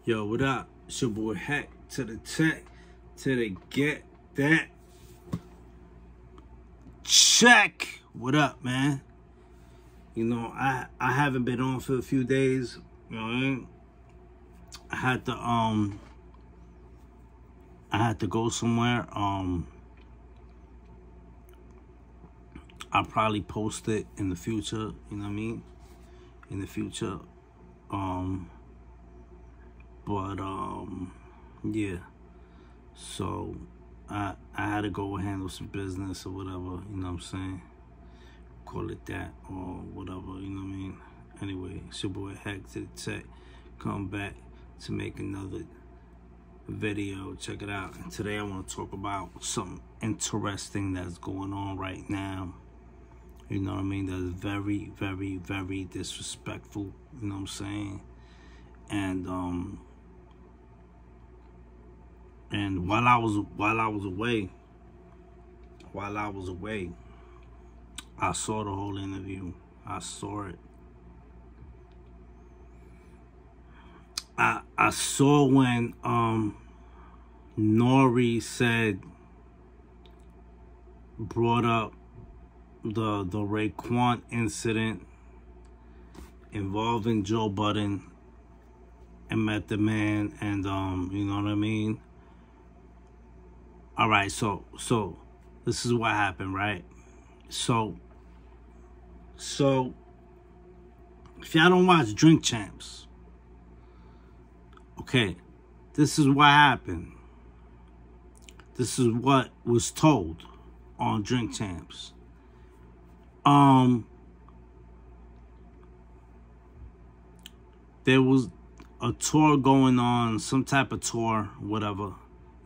Yo, what up? It's your boy Heck to the tech to the get that check. What up, man? You know, I haven't been on for a few days. You know what I mean? I had to go somewhere. I'll probably post it in the future, you know what I mean? In the future. Yeah. So I had to go handle some business or whatever, you know what I'm saying? Call it that or whatever, you know what I mean? Anyway, it's your boy Heck to the Tech. Come back to make another video. Check it out. And today I want to talk about something interesting that's going on right now. You know what I mean? That's very, very, very disrespectful. You know what I'm saying? And while I was away, I saw the whole interview. I saw it. I saw when Nore brought up the Raekwon incident involving Joe Budden and met the man, and you know what I mean? All right, so this is what happened, right? So if y'all don't watch Drink Champs, okay, this is what happened. This is what was told on Drink Champs. There was a tour going on, some type of tour, whatever,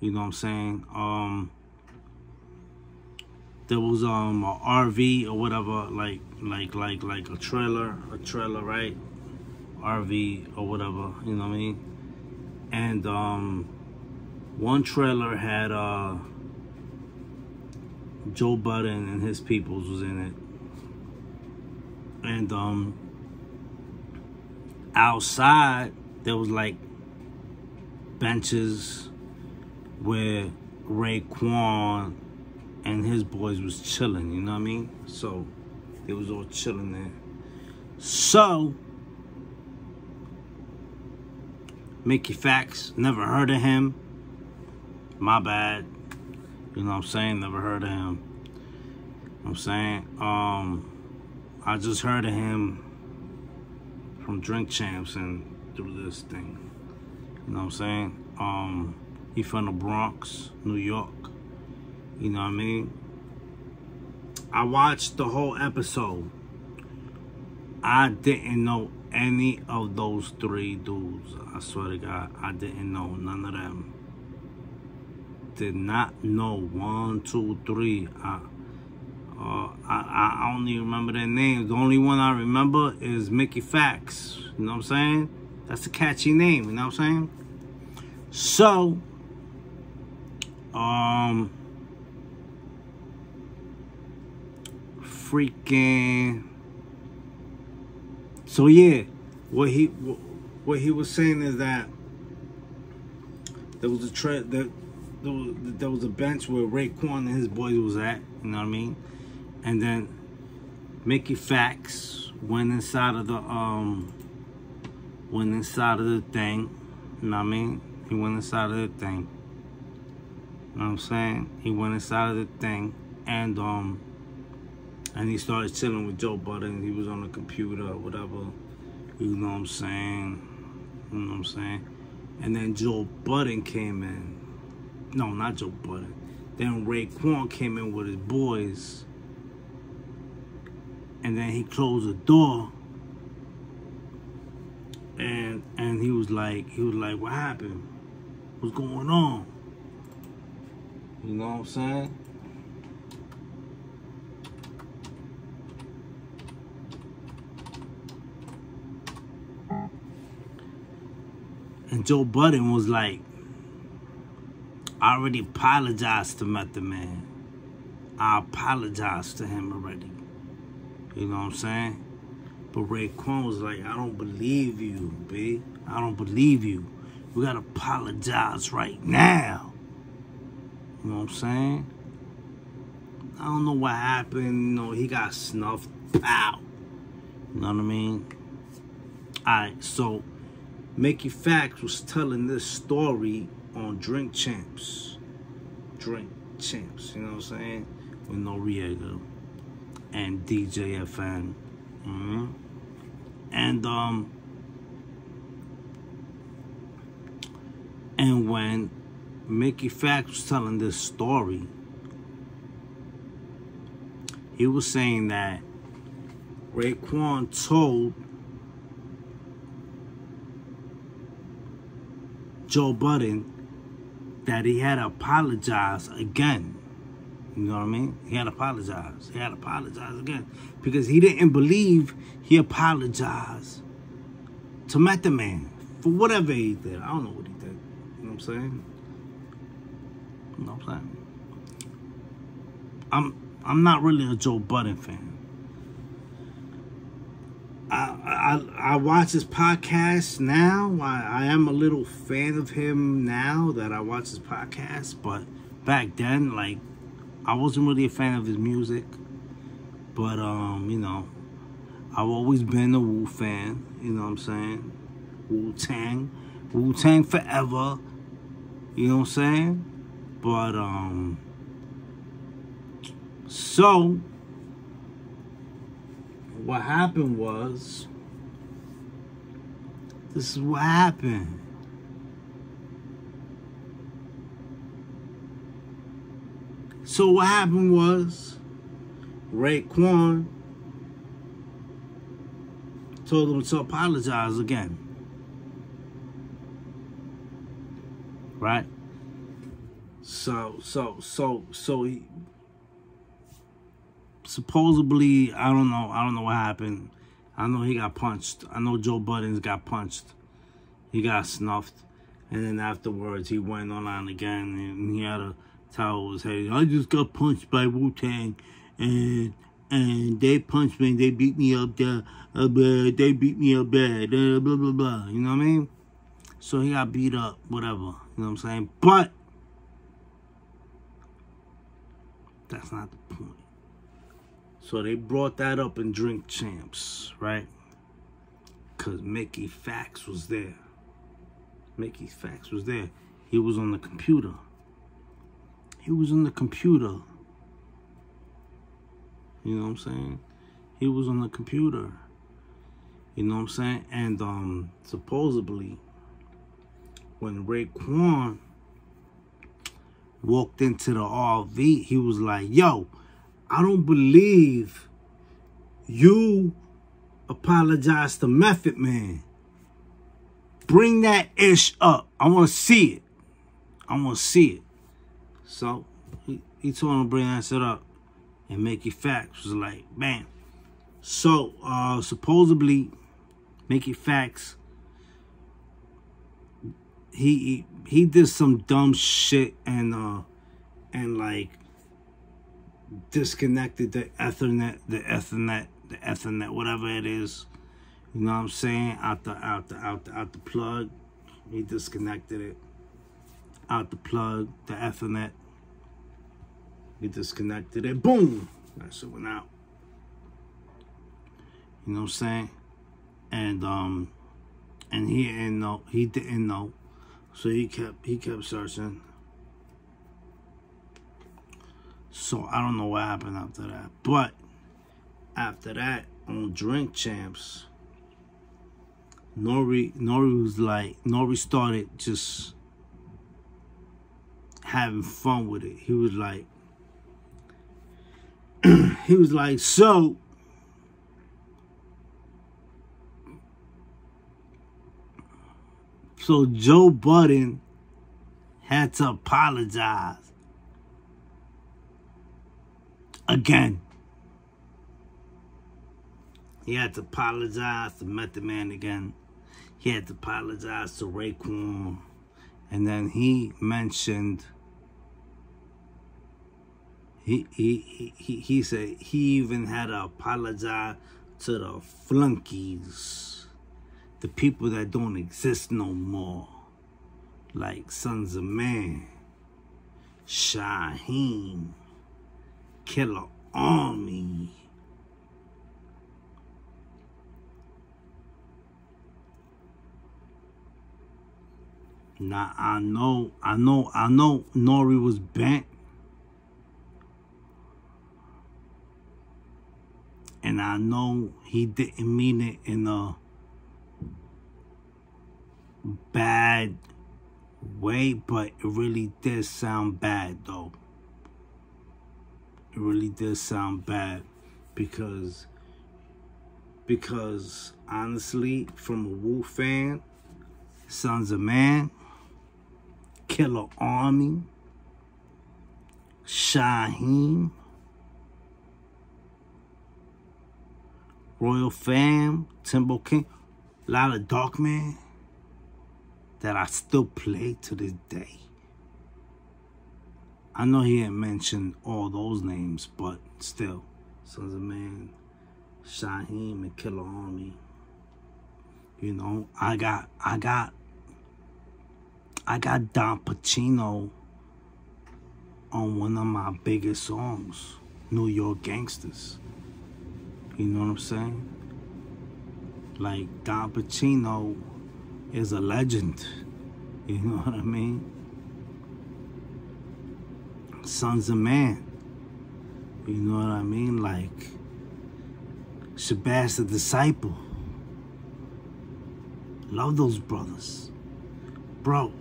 you know what I'm saying? There was a RV or whatever, like a trailer, right? RV or whatever, you know what I mean? And one trailer had Joe Budden and his peoples was in it. And outside there was like benches where Raekwon and his boys was chilling, you know what I mean? So they was all chilling there. So Mickey Facts, never heard of him. My bad. You know what I'm saying? Never heard of him. You know what I'm saying? I just heard of him from Drink Champs and through this thing. You know what I'm saying? He from the Bronx, New York. You know what I mean? I watched the whole episode. I didn't know any of those three dudes. I swear to God, I didn't know none of them. Did not know 1, 2, 3. I don't even remember their names. The only one I remember is Mickey Facts. You know what I'm saying? That's a catchy name. You know what I'm saying? So, so yeah, what he was saying is that there was there was a bench where Raekwon and his boys was at, you know what I mean? And then Mickey Facts went inside of the thing, you know what I mean? He went inside of the thing. You know what I'm saying? He went inside of the thing and he started chilling with Joe Budden. He was on the computer or whatever. You know what I'm saying? You know what I'm saying? And then Joe Budden came in. No, not Joe Budden. Then Raekwon came in with his boys. And then he closed the door. And he was like, what happened? What's going on? You know what I'm saying? And Joe Budden was like, I already apologized to Method Man. I apologized to him already. You know what I'm saying? But Raekwon was like, I don't believe you, B. I don't believe you. We gotta apologize right now. You know what I'm saying? I don't know what happened. You know, he got snuffed out. You know what I mean? Alright, so Mickey Fax was telling this story on Drink Champs. Drink Champs, you know what I'm saying? With Nore and DJ FN. Mm-hmm. And when Mickey Fax was telling this story, he was saying that Raekwon told Joe Budden that he had to apologize again. You know what I mean? He had to apologize. He had to apologize again. Because he didn't believe he apologized to Method Man for whatever he did. I don't know what he did. You know what I'm saying? You know what I'm saying? I'm not really a Joe Budden fan. I watch his podcast now. I am a little fan of him now that I watch his podcast. But back then, like, I wasn't really a fan of his music. But, you know, I've always been a Wu fan. You know what I'm saying? Wu-Tang. Wu-Tang forever. You know what I'm saying? But, so what happened was, this is what happened. So what happened was, Raekwon told him to apologize again. Right? So he supposedly, I don't know what happened. I know he got punched. I know Joe Budden got punched. He got snuffed. And then afterwards, he went on again, and he had a towel his head. I just got punched by Wu-Tang, and they punched me, and they beat me up there, they beat me up bad, blah, blah, blah. You know what I mean? So he got beat up, whatever. You know what I'm saying? But that's not the point. So they brought that up in Drink Champs, right? Because Mickey Fax was there. Mickey Fax was there. He was on the computer. He was on the computer. You know what I'm saying? He was on the computer. You know what I'm saying? And supposedly, when Raekwon walked into the RV, he was like, yo, I don't believe you apologized to Method Man. Bring that ish up. I want to see it. I want to see it. So he told him to bring that shit up. And Mickey Fax was like, bam. So supposedly, Mickey Fax, he did some dumb shit and like disconnected the Ethernet, whatever it is. You know what I'm saying? Out the plug. He disconnected it. Out the plug, the Ethernet. He disconnected it. Boom! That shit went out. You know what I'm saying? And he didn't know. He didn't know. So he kept searching. So I don't know what happened after that. But after that, on Drink Champs, Nore was like, Nore started just having fun with it. He was like, so Joe Budden had to apologize again. He had to apologize to Method Man again. He had to apologize to Raekwon. And then he mentioned, he said he even had to apologize to the flunkies, the people that don't exist no more. like Sons of Man, Shaheem, Killer Army. Now I know Nore was bent. And I know he didn't mean it in a bad way, but it really did sound bad, though. It really did sound bad because honestly, from a Wu fan, Sons of Man, Killer Army, Shaheem, Royal Fam, Timbo King, a lot of Darkman that I still play to this day. I know he ain't mentioned all those names, but still, Sons of Man, Shaheem, and Killer Army. You know, I got Don Pacino on one of my biggest songs, New York Gangsters. You know what I'm saying? Like, Don Pacino is a legend. You know what I mean? Sons of Man. You know what I mean? Like, Shabazz the Disciple. Love those brothers. Bro,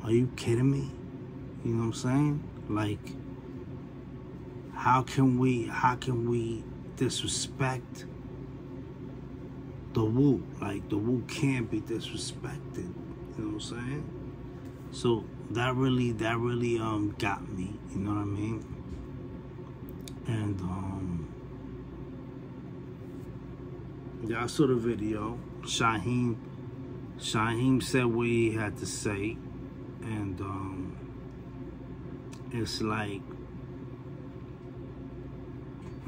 are you kidding me? You know what I'm saying? Like, how can we disrespect the Wu? Like, the Wu can't be disrespected. You know what I'm saying? So that really got me. You know what I mean? And yeah, I saw the video. Shaheem said what he had to say, and it's like,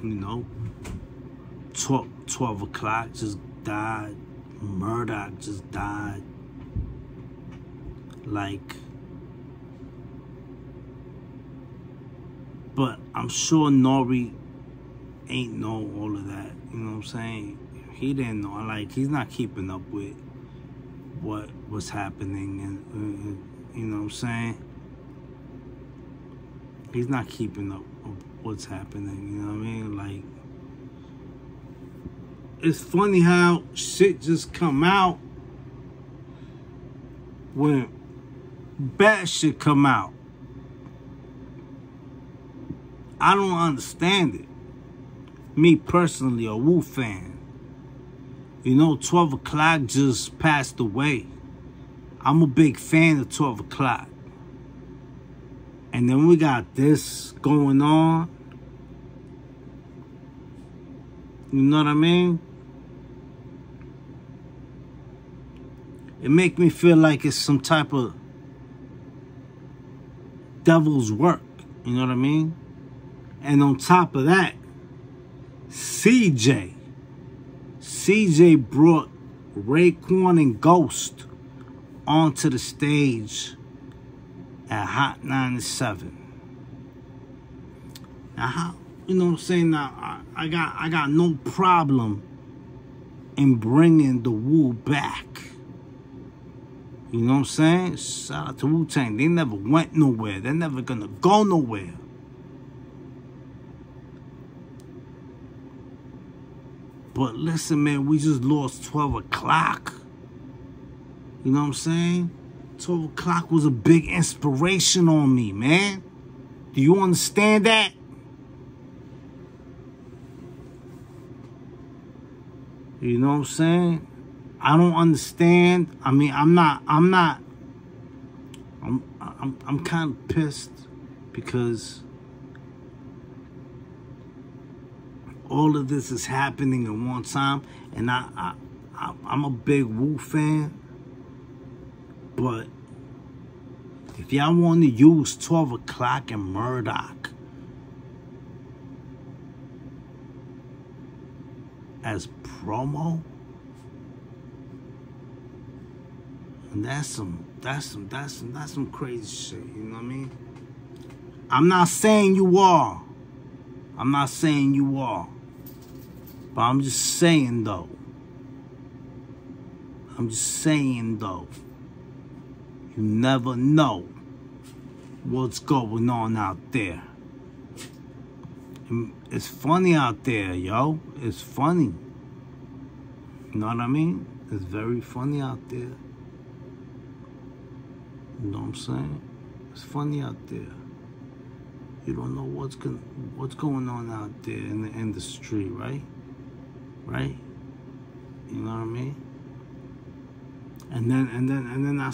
you know, 12 o'clock just died. Murdoch just died. Like, but I'm sure Nore ain't know all of that. You know what I'm saying? He didn't know. Like, he's not keeping up with what was happening, and you know what I'm saying? He's not keeping up with what's happening. You know what I mean? Like, it's funny how shit just come out when bad shit come out. I don't understand it. Me personally, a Wu fan. You know, 12 o'clock just passed away. I'm a big fan of 12 o'clock. And then we got this going on. You know what I mean? It make me feel like it's some type of devil's work. You know what I mean? And on top of that, CJ brought Raekwon and Ghost onto the stage at Hot 97. Now, how, you know what I'm saying? Now, I got no problem in bringing the Wu back. You know what I'm saying? Shout out to Wu-Tang. They never went nowhere. They're never gonna go nowhere. But listen, man, we just lost 12 o'clock. You know what I'm saying? 12 o'clock was a big inspiration on me, man. Do you understand that? You know what I'm saying? I don't understand. I mean, I'm kind of pissed because all of this is happening at one time, and I'm a big Wu fan, but if y'all want to use 12 o'clock and Murdoch as promo, And that's some crazy shit, you know what I mean? I'm not saying you are. I'm not saying you are. But I'm just saying, though. I'm just saying, though. You never know what's going on out there. It's funny out there, yo. It's funny. You know what I mean? It's very funny out there. You know what I'm saying? It's funny out there. You don't know what's going on out there in the industry, right? Right? You know what I mean? And then I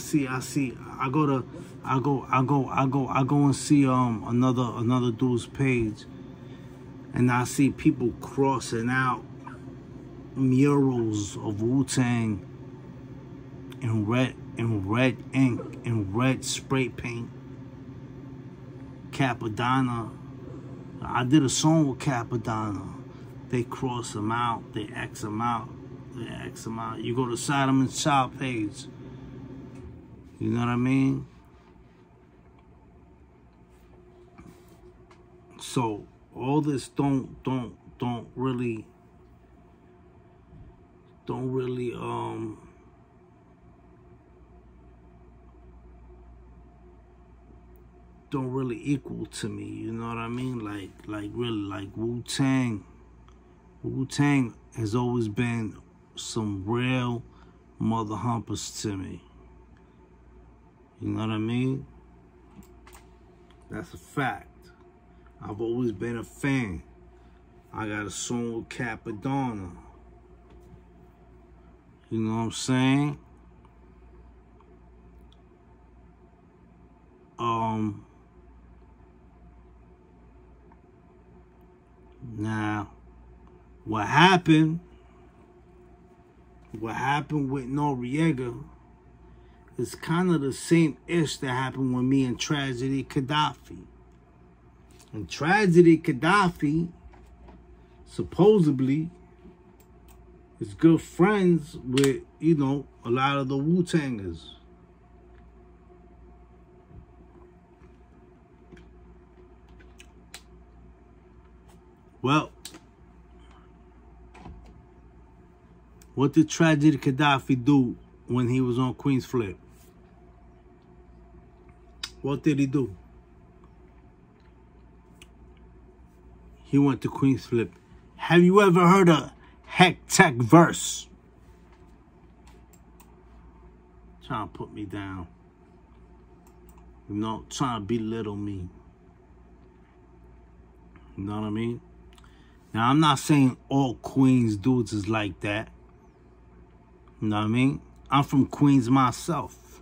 go and see another dude's page, and I see people crossing out murals of Wu-Tang in red ink, in red spray paint. Capadonna. I did a song with Capadonna. They cross them out, they X them out. You go to Solomon's Child page. You know what I mean? So all this don't really equal to me, you know what I mean? Like really, like Wu-Tang has always been some real mother humpers to me. You know what I mean? That's a fact. I've always been a fan. I got a song with Capadonna. You know what I'm saying? Now, what happened with Noriega is kind of the same ish that happened with me and Tragedy Gaddafi. And Tragedy Gaddafi, supposedly, is good friends with, you know, a lot of the Wu-Tangers. Well, what did Tragedy Gaddafi do when he was on Queen's Flip? What did he do? He went to Queen's Flip. Have you ever heard a Heck Tech verse? Trying to put me down. You know, trying to belittle me. You know what I mean? Now, I'm not saying all Queens dudes is like that. You know what I mean? I'm from Queens myself.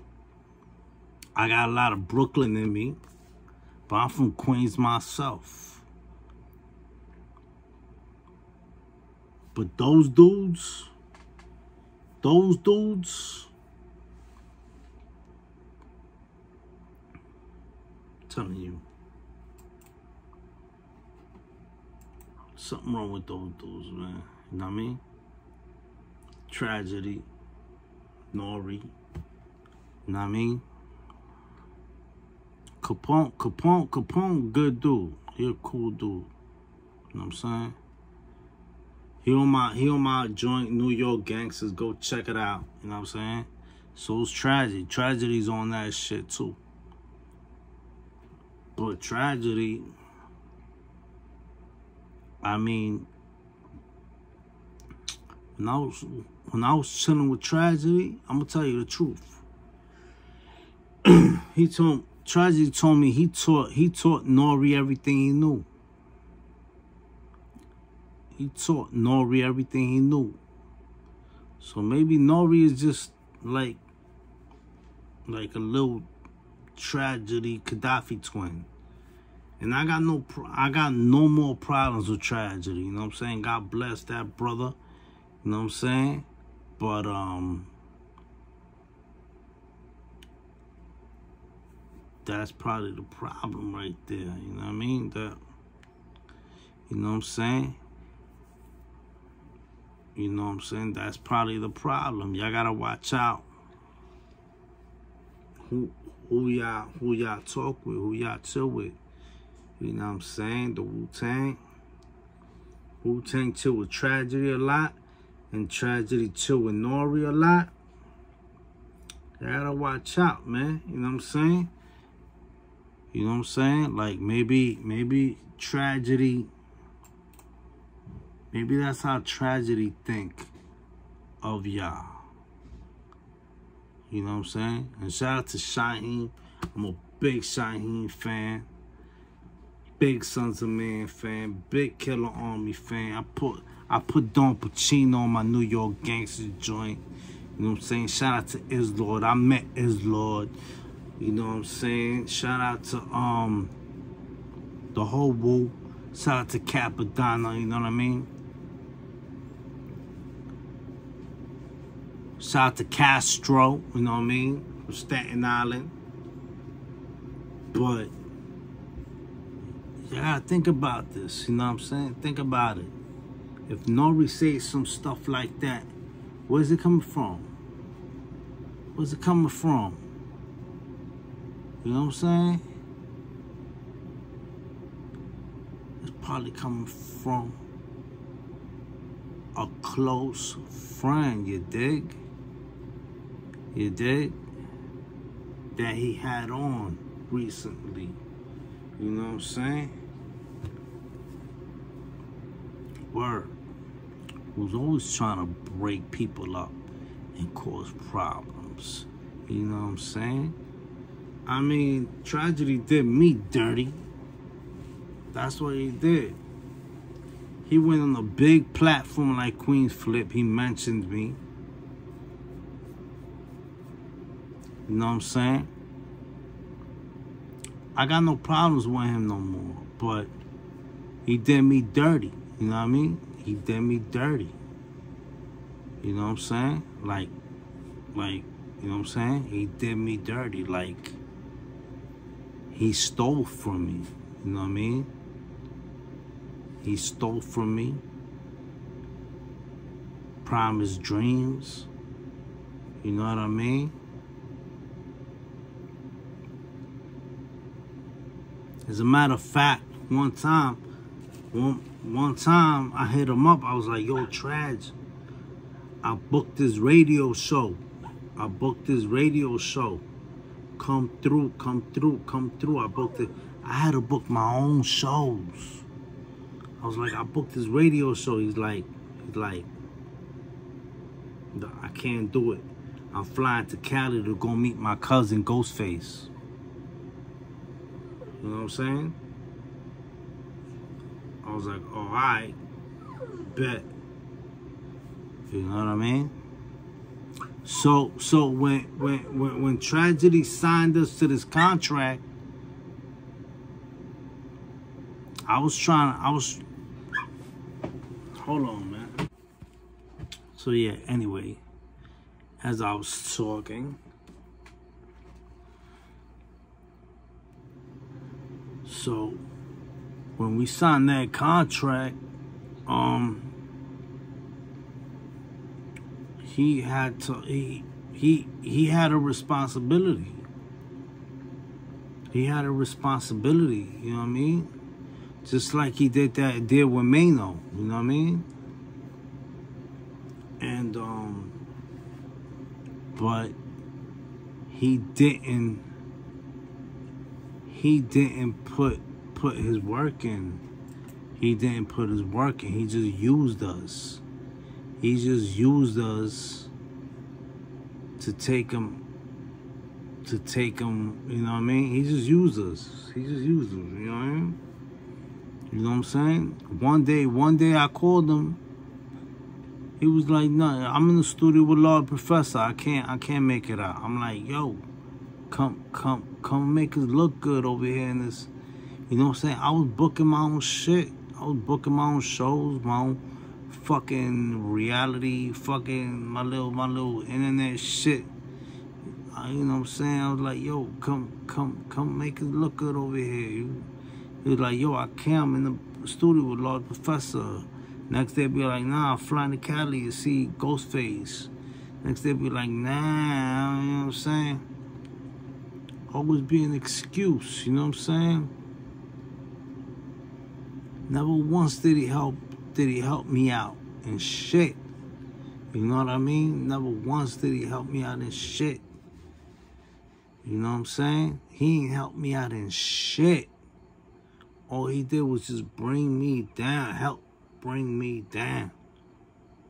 I got a lot of Brooklyn in me, but I'm from Queens myself. But those dudes, I'm telling you, something wrong with those dudes, man. You know what I mean? Tragedy, Nore, you know what I mean? Capone, good dude. He a cool dude. You know what I'm saying? He on my joint, New York Gangsters. Go check it out. You know what I'm saying? So it's Tragedy. Tragedy's on that shit too. But Tragedy, I mean, when I was chilling with Tragedy, I'm gonna tell you the truth. Tragedy told me he taught Nore everything he knew. He taught Nore everything he knew. So maybe Nore is just like a little Tragedy Gaddafi twin. And I got no more problems with Tragedy. You know what I'm saying? God bless that brother. You know what I'm saying? But that's probably the problem right there. You know what I mean? You know what I'm saying? You know what I'm saying? That's probably the problem. Y'all gotta watch out. who y'all talk with, who y'all chill with. You know what I'm saying? The Wu-Tang. Wu-Tang chill with Tragedy a lot, and Tragedy chill with Nore a lot. You gotta watch out, man. You know what I'm saying? You know what I'm saying? Like, maybe Tragedy, maybe that's how Tragedy think of y'all. You know what I'm saying? And shout out to Shaheem. I'm a big Shaheem fan. Big Sons of Man fan. Big Killer Army fan. I put Don Pacino on my New York Gangster joint. You know what I'm saying? Shout out to Islord. I met Islord. You know what I'm saying? Shout out to the whole Wu. Shout out to Capadonna, you know what I mean? Shout out to Castro, you know what I mean? From Staten Island. But you gotta think about this, you know what I'm saying? Think about it. If Nore says some stuff like that, where's it coming from? Where's it coming from? You know what I'm saying? It's probably coming from a close friend, you dig? You dig? That he had on recently. You know what I'm saying? Word. Who's always trying to break people up and cause problems. You know what I'm saying? I mean, Tragedy did me dirty. That's what he did. He went on a big platform like Queen's Flip. He mentioned me. You know what I'm saying? I got no problems with him no more. But he did me dirty. You know what I mean? He did me dirty. You know what I'm saying? Like, you know what I'm saying? He did me dirty. Like, he stole from me. You know what I mean? He stole from me. Promised dreams. You know what I mean? As a matter of fact, one time I hit him up. I was like, yo, Traj, I booked this radio show. Come through. I booked it. I had to book my own shows. I was like, I booked this radio show. He's like, I can't do it. I'm flying to Cali to go meet my cousin Ghostface. You know what I'm saying? I was like, oh, all right, bet. You know what I mean? So when Tragedy signed us to this contract, hold on, man. So yeah, anyway, as I was talking, so when we signed that contract, he had a responsibility. He had a responsibility, you know what I mean? Just like he did with Mano, you know what I mean? And but he didn't put his work in. He didn't put his work in. He just used us. He just used us to take him, you know what I mean? He just used us. You know what I mean? You know what I'm saying? One day I called him. He was like, no, I'm in the studio with Lord Professor. I can't make it out. I'm like, yo, come make us look good over here in this. You know what I'm saying? I was booking my own shit. I was booking my own shows, my own fucking reality, fucking my little internet shit. You know what I'm saying? I was like, yo, come make it look good over here. He was like, yo, I can't. I'm in the studio with Lord Professor. Next day, be like, nah, I'm flying to Cali to see Ghostface. Next day, be like, nah, you know what I'm saying? always be an excuse, you know what I'm saying? Never once did he help me out in shit. You know what I mean? Never once did he help me out in shit. You know what I'm saying? He ain't helped me out in shit. All he did was just bring me down, help bring me down.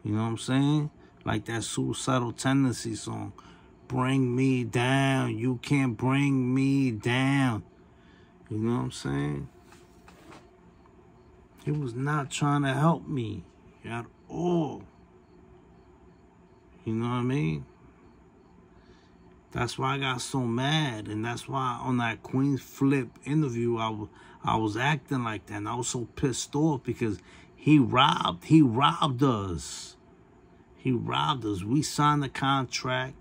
You know what I'm saying? Like that Suicidal Tendency song. Bring me down. You can't bring me down. You know what I'm saying? He was not trying to help me at all. You know what I mean? That's why I got so mad. And that's why on that Queen Flip interview, I was acting like that. And I was so pissed off because he robbed us. He robbed us. We signed the contract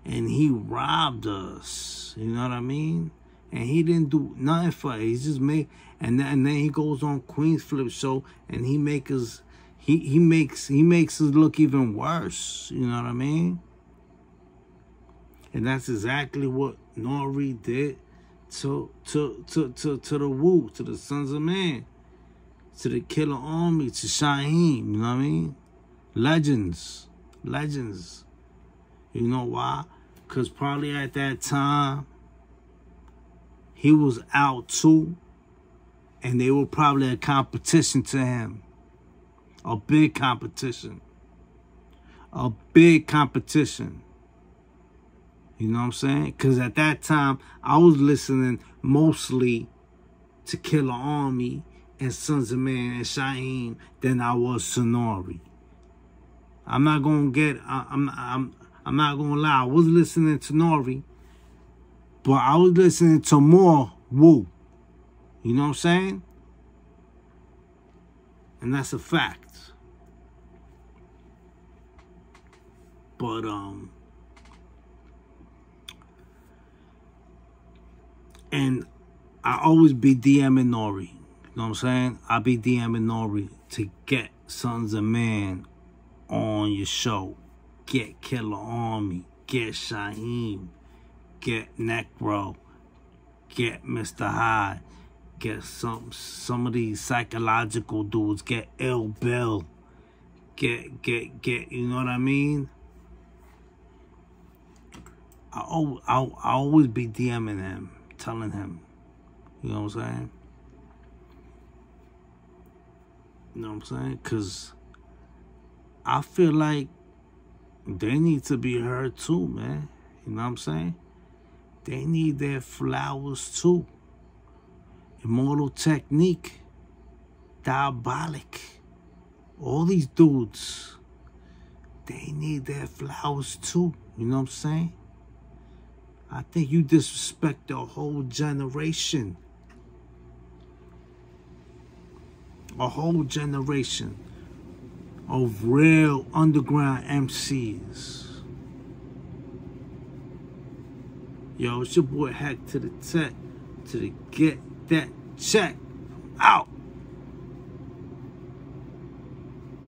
and he robbed us. You know what I mean? And he didn't do nothing for it. He just made, and then he goes on Queen's Flip show and he makes us look even worse. You know what I mean? And that's exactly what Nore did to the Wu, to the Sons of Man, to the Killer Army, to Shaheem. You know what I mean? Legends. You know why? Because probably at that time, he was out too, and they were probably a competition to him. A big competition. A big competition. You know what I'm saying? Because at that time, I was listening mostly to Killer Army and Sons of Man and Shaheem than I was Sonori. I'm not gonna lie. I was listening to Nore, but I was listening to more Wu. You know what I'm saying? And that's a fact. But and I always be DMing Nore. You know what I'm saying? I be DMing Nore to get Sons of Man on your show. Get Killer Army. Get Shaheem. Get Necro. Get Mr. Hyde. Get some of these psychological dudes. Get Ill Bill. Get, you know what I mean? I always be DMing him, telling him. You know what I'm saying? You know what I'm saying? Because I feel like they need to be heard too, man. You know what I'm saying? They need their flowers too. Immortal Technique. Diabolic. All these dudes, they need their flowers too. You know what I'm saying? I think you disrespect the whole generation. A whole generation of real underground MCs. Yo, it's your boy Hack to the Tech, to the Get That Check. Out.